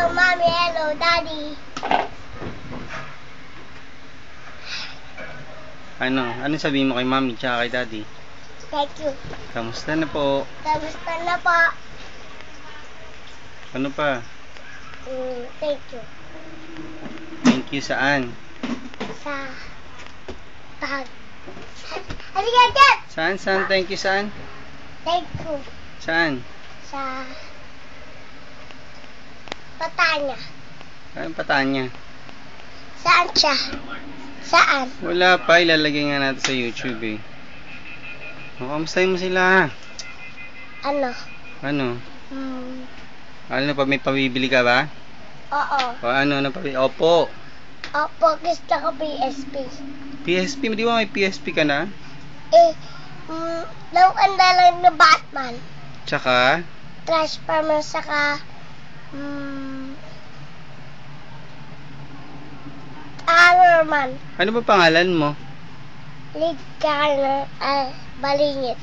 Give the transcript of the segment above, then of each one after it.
Hello, Mommy. Hello, Daddy. Ano sabihin mo kay Mommy tsaka kay Daddy? Thank you. Kamusta na po? Kamusta na po? Ano pa? Thank you. Thank you saan? Sa pag. Halika. Saan? Thank you saan? Thank you. Saan? Sa Patanya. Saan Patanya? Saan siya? Saan? Wala pa, ilalagay nga natin sa YouTube eh. Kamustahin mo sila? Ano? Ano pa, may pabibili ka ba? Oo. O ano pabibili? Opo. Opo, gusto ko PSP. PSP, di ba may PSP ka na? Lawan na lang na Batman. Tsaka? Transformers, saka Iron Man. Ano ba pangalan mo? Link Garner, Balingit.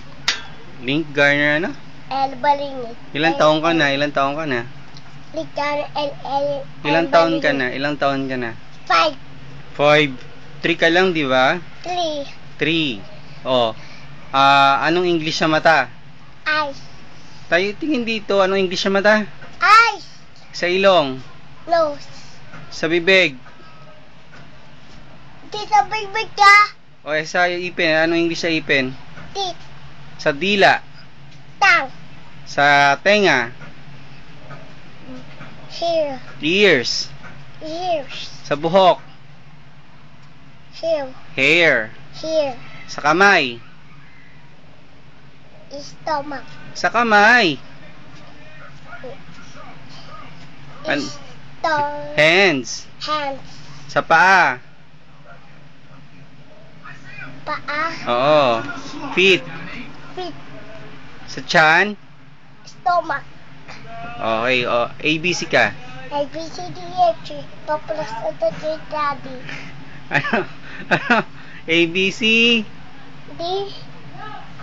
Link Garner ano? Balingit. Ilang taon ka na? Link Garner, Ilang taon ka na? 5. 5. 3 ka lang, di ba? 3. 3. Oh. Anong English sa mata? Eyes. Tayo tingin dito, anong English sa mata? Eyes. Sa ilong. Nose. Sa bibig. Tita, big ka. O sa ipin, anong English sa ipin? Teeth. Sa dila. Tongue. Sa tenga. Hair. Ears. Ears. Sa buhok. Hair. Hair. Sa kamay. Stomach. Sa kamay. Hands. Hands. Sa paa. Paa. Oo. Feet. Feet. Sa tiyan. Stomach. Okay, ABC ka. A, B, C, D, E, F, G. Papulas na ito kay Daddy. Ano? ABC? D.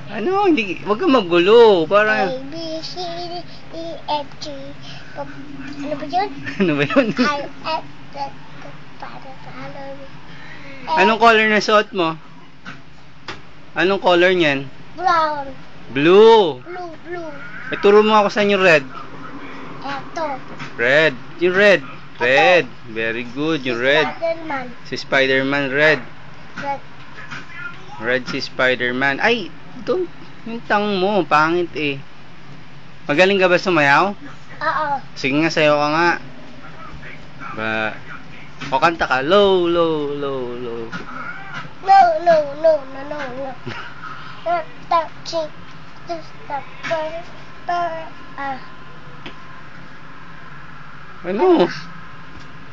Ano? Hindi, wag kang magulo. A, Para B, C, D, E, F, G. Ano ba yun? ano ba yun? I, F, Z, para Anong color na suot mo? Anong color niyan? brown. Blue. Blue. Ituro mo ako saan yung red. Eto. Red. Yung red. Red. Very good. Yung red. Spider-Man. Si Spider-Man. Red. Red. Red si Spider-Man. Ay, ito. Yung tang mo. Pangit eh. Magaling ka ba sumayaw? Oo. Sige nga, sayo ka nga. O kanta ka. Low. No. Not touching. Just the Ano?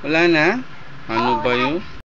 Wala na? Ano ba yun?